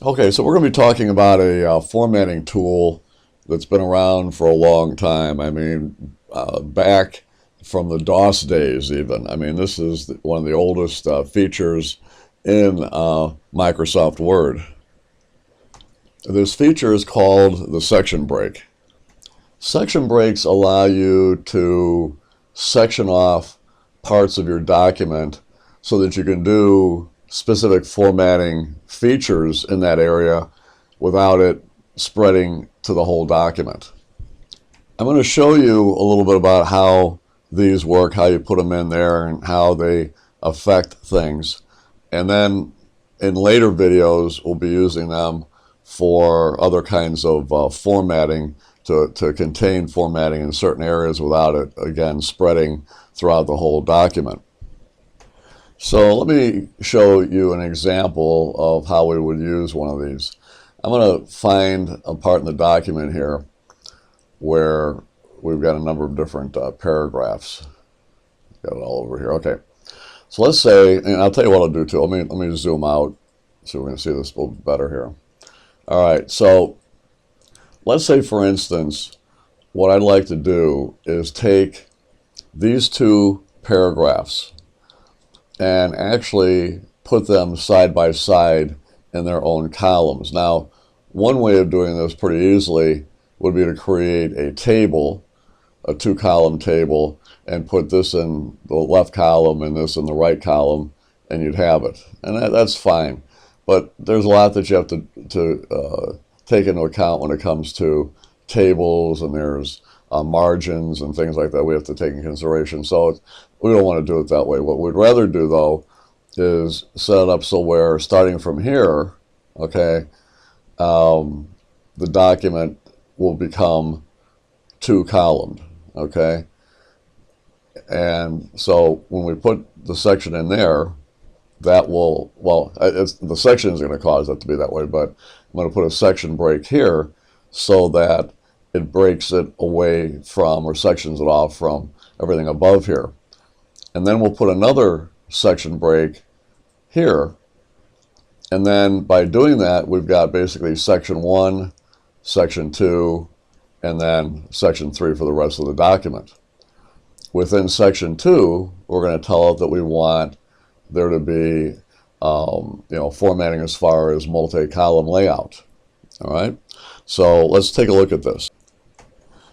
Okay, so we're going to be talking about a formatting tool that's been around for a long time. I mean, back from the DOS days even. I mean, this is one of the oldest features in Microsoft Word. This feature is called the section break. Section breaks allow you to section off parts of your document so that you can do specific formatting features in that area without it spreading to the whole document. I'm going to show you a little bit about how these work, how you put them in there, and how they affect things. And then in later videos, we'll be using them for other kinds of formatting to contain formatting in certain areas without it, again, spreading throughout the whole document. So let me show you an example of how we would use one of these. I'm going to find a part in the document here where we've got a number of different paragraphs. Got it all over here. Okay. So let's say, and I'll tell you what I'll do too. Let me zoom out so we're going to see this a little better here. All right. So let's say, for instance, what I'd like to do is take these two paragraphs and actually put them side by side in their own columns. Now, one way of doing this pretty easily would be to create a table, a two-column table, and put this in the left column and this in the right column, and you'd have it. And that's fine. But there's a lot that you have to take into account when it comes to tables, and there's margins and things like that we have to take in consideration. So we don't want to do it that way. What we'd rather do, though, is set it up so we're starting from here, okay, the document will become two-columned, okay? And so when we put the section in there, that will, well, the section is going to cause that to be that way, but I'm going to put a section break here so that it breaks it away from, or sections it off from, everything above here. And then we'll put another section break here. And then by doing that, we've got basically section 1, section 2, and then section 3 for the rest of the document. Within section 2, we're going to tell it that we want there to be formatting as far as multi-column layout. All right, so let's take a look at this.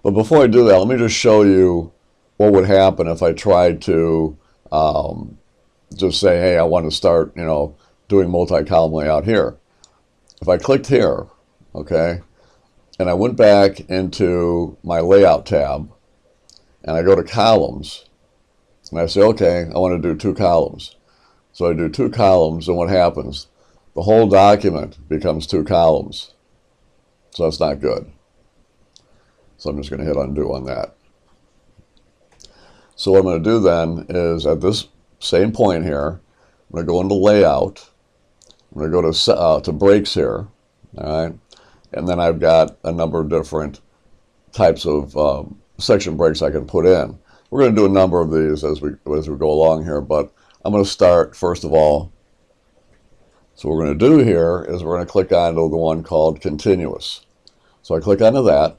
But before I do that, let me just show you what would happen if I tried to just say, hey, I want to start, doing multi-column layout here. If I clicked here, okay, and I went back into my layout tab, and I go to columns, and I say, okay, I want to do two columns. So I do two columns, and what happens? The whole document becomes two columns. So that's not good. So I'm just going to hit undo on that. So what I'm going to do then is at this same point here, I'm going to go into layout. I'm going to go to breaks here, all right? And then I've got a number of different types of section breaks I can put in. We're going to do a number of these as we go along here, but I'm going to start first of all. So what we're going to do here is we're going to click onto the one called continuous. So I click onto that,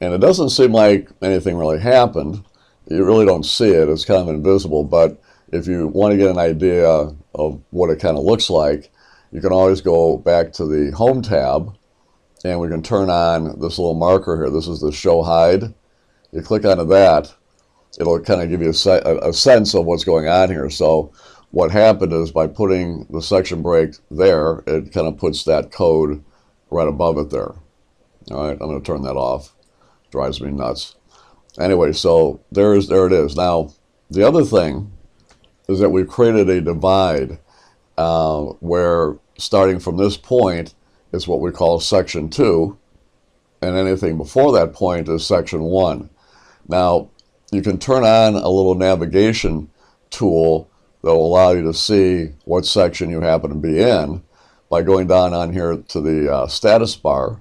and it doesn't seem like anything really happened. You really don't see it. It's kind of invisible, but if you want to get an idea of what it kind of looks like, you can always go back to the Home tab, and we can turn on this little marker here. This is the Show Hide. You click onto that, it'll kind of give you a sense of what's going on here. So what happened is by putting the section break there, it kind of puts that code right above it there. All right, I'm going to turn that off. Drives me nuts. Anyway, so there it is. Now, the other thing is that we've created a divide where starting from this point is what we call section 2, and anything before that point is section 1. Now, you can turn on a little navigation tool that will allow you to see what section you happen to be in by going down on here to the status bar.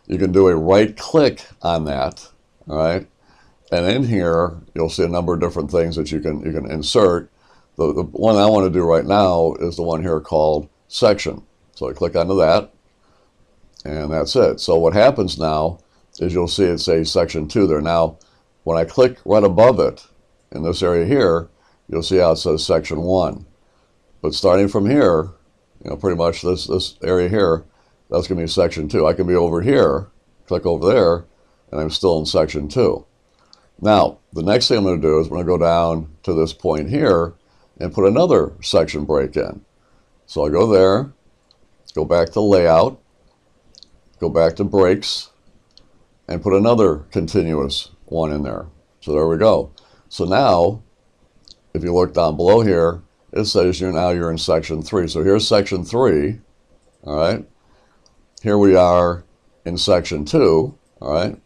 You can do a right click on that, all right? And in here, you'll see a number of different things that you can insert. The one I want to do right now is the one here called section. So I click onto that, and that's it. So what happens now is you'll see it say section 2 there. Now, when I click right above it in this area here, you'll see how it says section 1. But starting from here, pretty much this area here, that's going to be section 2. I can be over here, click over there, and I'm still in section 2. Now, the next thing I'm going to do is I'm going to go down to this point here and put another section break in. So I'll go there, go back to layout, go back to breaks, and put another continuous one in there. So there we go. So now, if you look down below here, it says you're in section 3. So here's section 3, all right? Here we are in section 2, all right?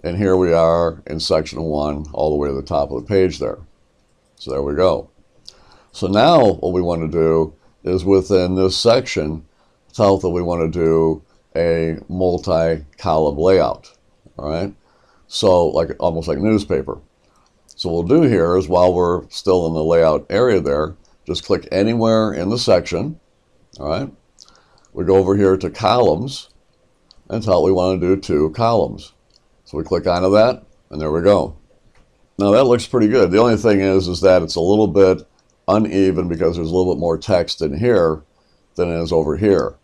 And here we are in section 1 all the way to the top of the page there. So there we go. So now what we want to do is within this section, tell that we want to do a multi-column layout, all right? So almost like newspaper. So what we'll do here is while we're still in the layout area there, just click anywhere in the section, all right? We go over here to columns and tell we want to do 2 columns. So we click onto that, and there we go. Now that looks pretty good. The only thing is that it's a little bit uneven because there's a little bit more text in here than it is over here.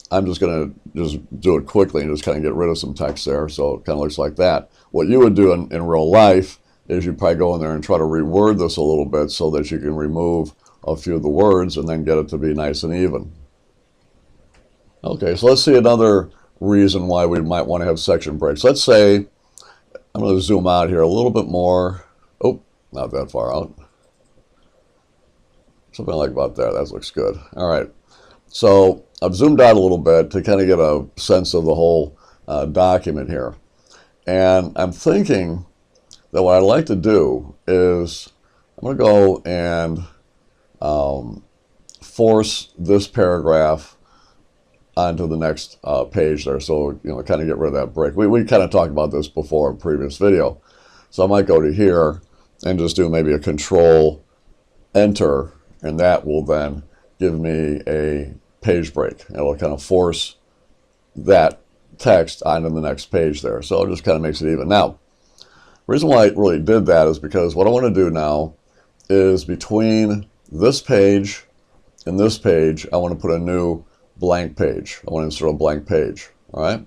I'm just going to do it quickly and just kind of get rid of some text there, so it kind of looks like that. What you would do in real life is you'd probably go in there and try to reword this a little bit so that you can remove a few of the words and then get it to be nice and even. Okay, so let's see another reason why we might want to have section breaks. Let's say, I'm going to zoom out here a little bit more. Oh, not that far out. Something like about there. That looks good. All right. So I've zoomed out a little bit to kind of get a sense of the whole document here. And I'm thinking that what I'd like to do is I'm going to go and force this paragraph onto the next page there, so kind of get rid of that break. We kind of talked about this before in a previous video. So I might go to here and just do maybe a control enter, and that will then give me a page break. It'll kind of force that text onto the next page there. So it just kind of makes it even. Now, the reason why I really did that is because what I want to do now is between this page and this page, I want to put a new blank page. I want to insert a blank page, all right?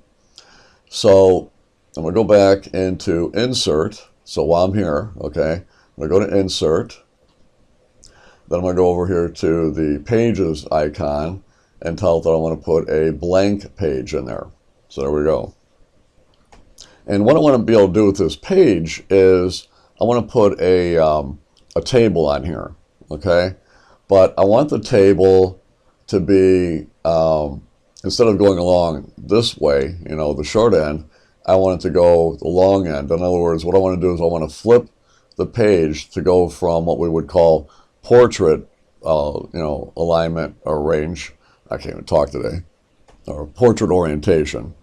So I'm going to go back into insert. So while I'm here, okay, I'm going to go to insert. Then I'm going to go over here to the pages icon and tell it that I want to put a blank page in there. So there we go. And what I want to be able to do with this page is I want to put a table on here, okay? But I want the table to be, instead of going along this way, the short end, I want it to go the long end. In other words, what I want to do is I want to flip the page to go from what we would call portrait, alignment or range. I can't even talk today. Or portrait orientation.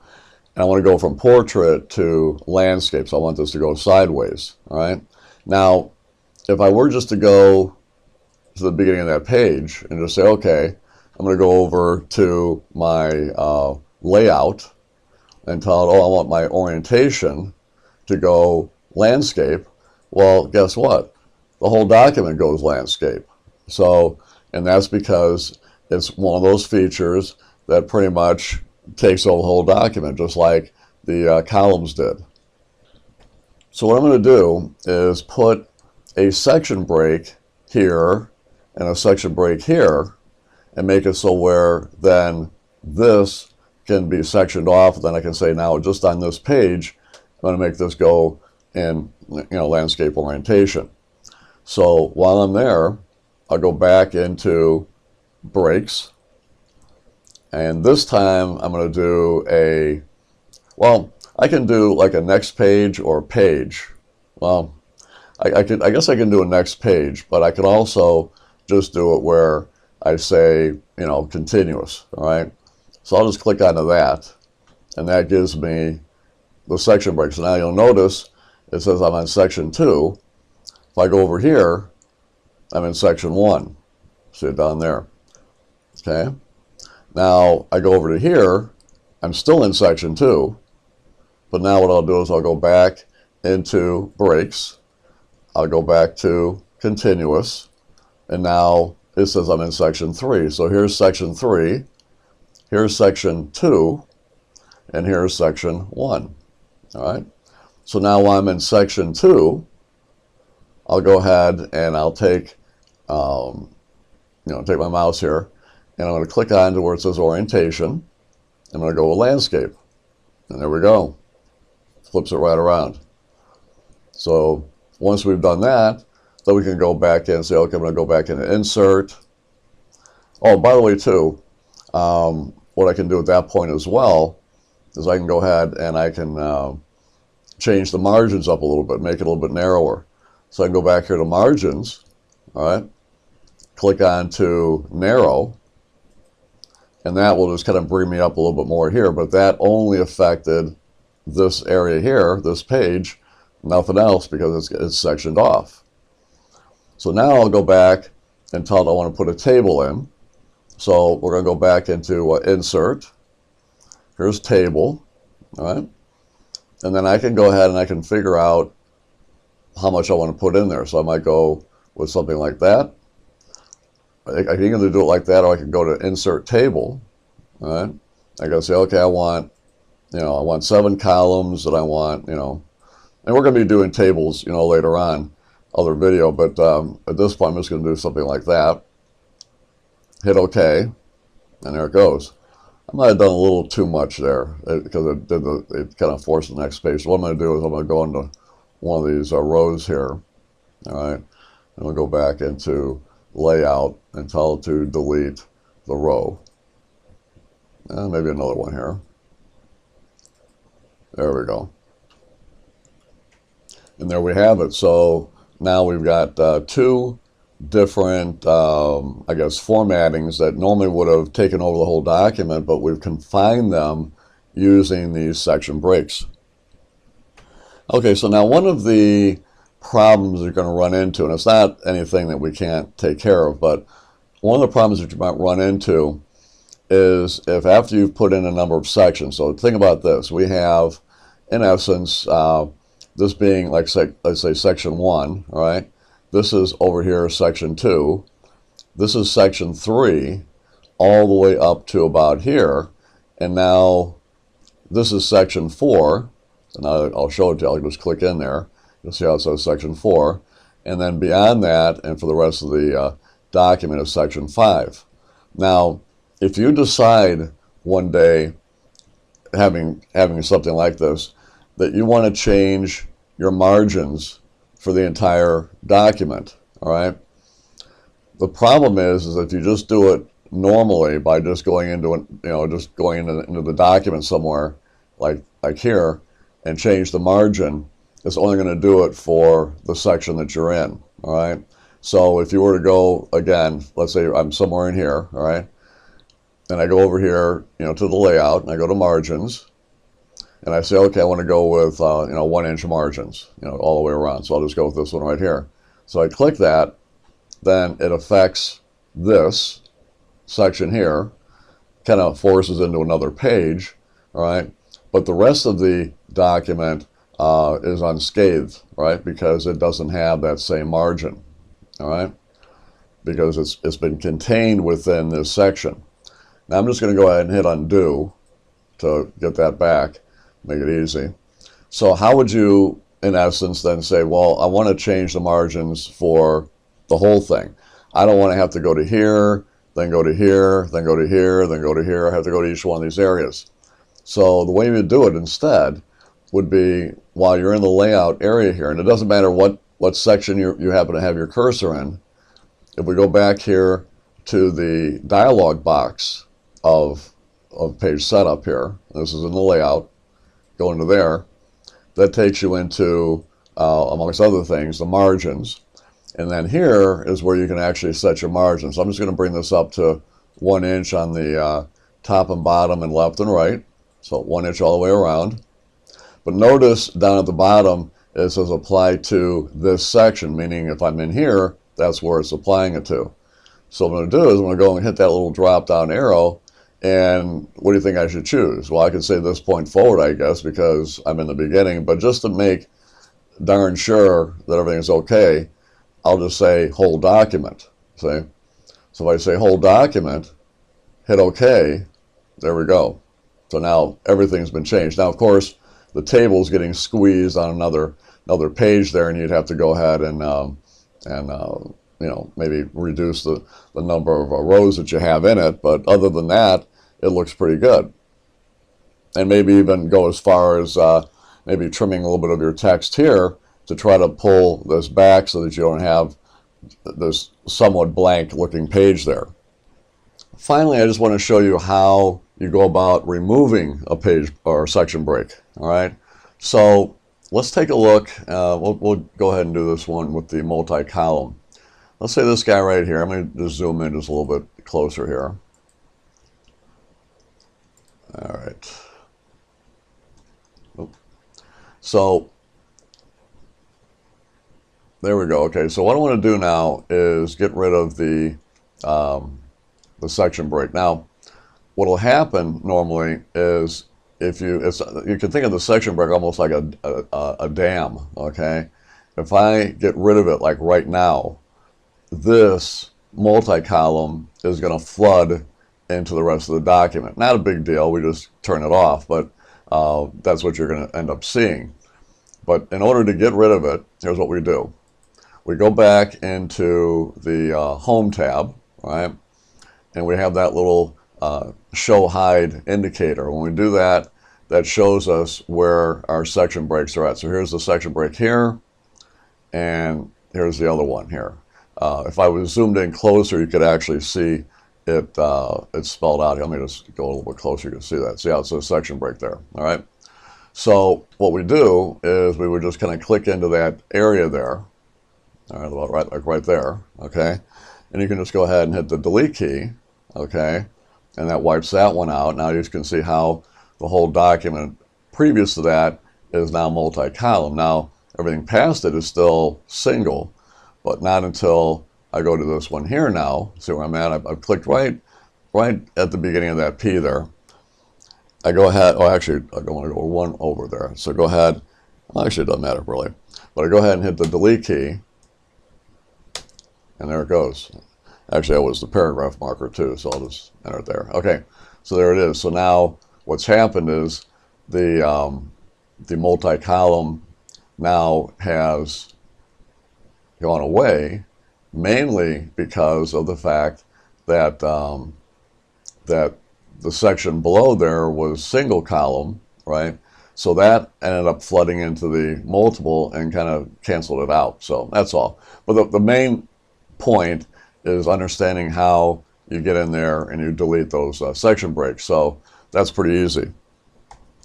And I want to go from portrait to landscape. So I want this to go sideways, all right? Now, if I were just to go to the beginning of that page and just say, okay, I'm going to go over to my layout and tell it, oh, I want my orientation to go landscape. Well, guess what? The whole document goes landscape. So, and that's because it's one of those features that pretty much takes over the whole document, just like the columns did. So what I'm going to do is put a section break here and a section break here and make it so where then this can be sectioned off. Then I can say now just on this page, I'm going to make this go in landscape orientation. So while I'm there, I'll go back into breaks. And this time I'm going to do I can do like a next page or page. Well, I guess I can do a next page, but I could also just do it where I say, continuous, all right? So I'll just click onto that, and that gives me the section break. So now you'll notice it says I'm on section 2. If I go over here, I'm in section 1. See it down there, okay? Now I go over to here, I'm still in section 2, but now what I'll do is I'll go back into brakes, I'll go back to continuous, and now it says I'm in section 3. So here's section 3, here's section 2, and here's section 1. All right. So now while I'm in section 2, I'll go ahead and I'll take, take my mouse here, and I'm going to click on to where it says orientation. I'm going to go with landscape, and there we go. Flips it right around. So once we've done that, then we can go back in and say, okay, I'm going to go back into insert. Oh, by the way, too, what I can do at that point as well is I can go ahead and I can change the margins up a little bit, make it a little bit narrower. So I can go back here to margins, all right, click on to narrow, and that will just kind of bring me up a little bit more here, but that only affected this area here, this page, nothing else because it's sectioned off. So now I'll go back and tell it I want to put a table in. So we're going to go back into insert. Here's table, all right? And then I can go ahead and I can figure out how much I want to put in there. So I might go with something like that. I can either do it like that, or I can go to insert table, all right? I can say, okay, I want 7 columns, and I want, and we're going to be doing tables, later on, other video, but at this point I'm just going to do something like that. Hit OK, and there it goes. I might have done a little too much there because it kind of forced the next page. So what I'm going to do is I'm going to go into one of these rows here, all right, and we'll go back into layout and tell it to delete the row. And maybe another one here. There we go. And there we have it. So now we've got 2 different, formattings that normally would have taken over the whole document, but we've confined them using these section breaks. Okay, so now one of the problems you're going to run into, and it's not anything that we can't take care of, but one of the problems that you might run into is if after you've put in a number of sections, so think about this, we have, in essence, this being, let's say section 1, all right? This is over here, section 2. This is section 3, all the way up to about here. And now this is section 4. And I'll show it to you. I'll just click in there. You'll see how it says section 4. And then beyond that, and for the rest of the document, is section 5. Now, if you decide one day, having something like this, that you want to change your margins for the entire document, all right? The problem is if you just do it normally by just going into into the document somewhere like here and change the margin, it's only going to do it for the section that you're in, all right? So if you were to go again, let's say I'm somewhere in here, all right, and I go over here, to the layout, and I go to margins, and I say, okay, I want to go with 1-inch margins, all the way around. So I'll just go with this one right here. So I click that, then it affects this section here, kind of forces into another page, all right? But the rest of the document is unscathed, right? Because it doesn't have that same margin, all right? Because it's been contained within this section. Now I'm just going to go ahead and hit undo to get that back. Make it easy. So how would you, in essence, then say, well, I want to change the margins for the whole thing. I don't want to have to go to here, then go to here, then go to here, then go to here. I have to go to each one of these areas. So the way you would do it instead would be while you're in the layout area here, and it doesn't matter what section you happen to have your cursor in. If we go back here to the dialog box of page setup here, this is in the layout, go into there, that takes you into, amongst other things, the margins. And then here is where you can actually set your margins. So I'm just going to bring this up to 1 inch on the top and bottom and left and right. So 1 inch all the way around. But notice down at the bottom it says apply to this section, meaning if I'm in here, that's where it's applying it to. So what I'm going to do is I'm going to go and hit that little drop down arrow, And what do you think I should choose? Well, I could say this point forward, I guess, because I'm in the beginning, but just to make darn sure that everything's okay, I'll just say whole document. See? So if I say whole document, hit OK, there we go. So now everything's been changed. Now, of course, the table's getting squeezed on another page there, and you'd have to go ahead and you know, maybe reduce the number of rows that you have in it. But other than that, it looks pretty good. And maybe even go as far as maybe trimming a little bit of your text here to try to pull this back so that you don't have this somewhat blank looking page there. Finally, I just want to show you how you go about removing a page or a section break. All right, so let's take a look. We'll go ahead and do this one with the multi-column. Let's say this guy right here. I'm going to just zoom in just a little bit closer here. All right. So there we go. Okay, so what I want to do now is get rid of the section break. Now, what will happen normally is if you can think of the section break almost like a dam. Okay, if I get rid of it like right now, this multi-column is going to flood into the rest of the document. Not a big deal. We just turn it off, but that's what you're going to end up seeing. But in order to get rid of it, here's what we do. We go back into the Home tab, right? And we have that little show hide indicator. When we do that, that shows us where our section breaks are at. So here's the section break here, and here's the other one here. If I was zoomed in closer, you could actually see it. It's spelled out here. Let me just go a little bit closer. You can see that. See how it says section break there. All right. So what we do is we would just kind of click into that area there. All right, about right, like right there. Okay, and you can just go ahead and hit the delete key. Okay, and that wipes that one out. Now you can see how the whole document previous to that is now multi-column. Now everything past it is still single, but not until I go to this one here now. See where I'm at? I've clicked right at the beginning of that P there. I go ahead, oh actually I don't want to go one over there. So go ahead, well, actually it doesn't matter really. But I go ahead and hit the delete key, and there it goes. Actually that was the paragraph marker too, so I'll just enter it there. Okay, so there it is. So now what's happened is the multi-column now has gone away, mainly because of the fact that that the section below there was single column, right? So that ended up flooding into the multiple and kind of canceled it out. So that's all. But the main point is understanding how you get in there and you delete those section breaks. So that's pretty easy.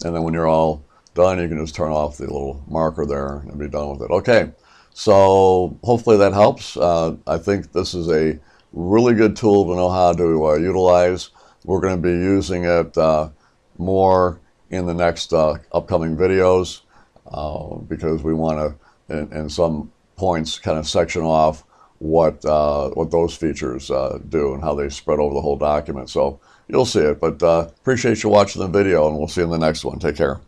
And then when you're all done, you can just turn off the little marker there and be done with it. Okay, so hopefully that helps. I think this is a really good tool to know how to utilize. We're going to be using it more in the next upcoming videos because we want to, in some points, kind of section off what those features do and how they spread over the whole document. So you'll see it. But appreciate you watching the video, and we'll see you in the next one. Take care.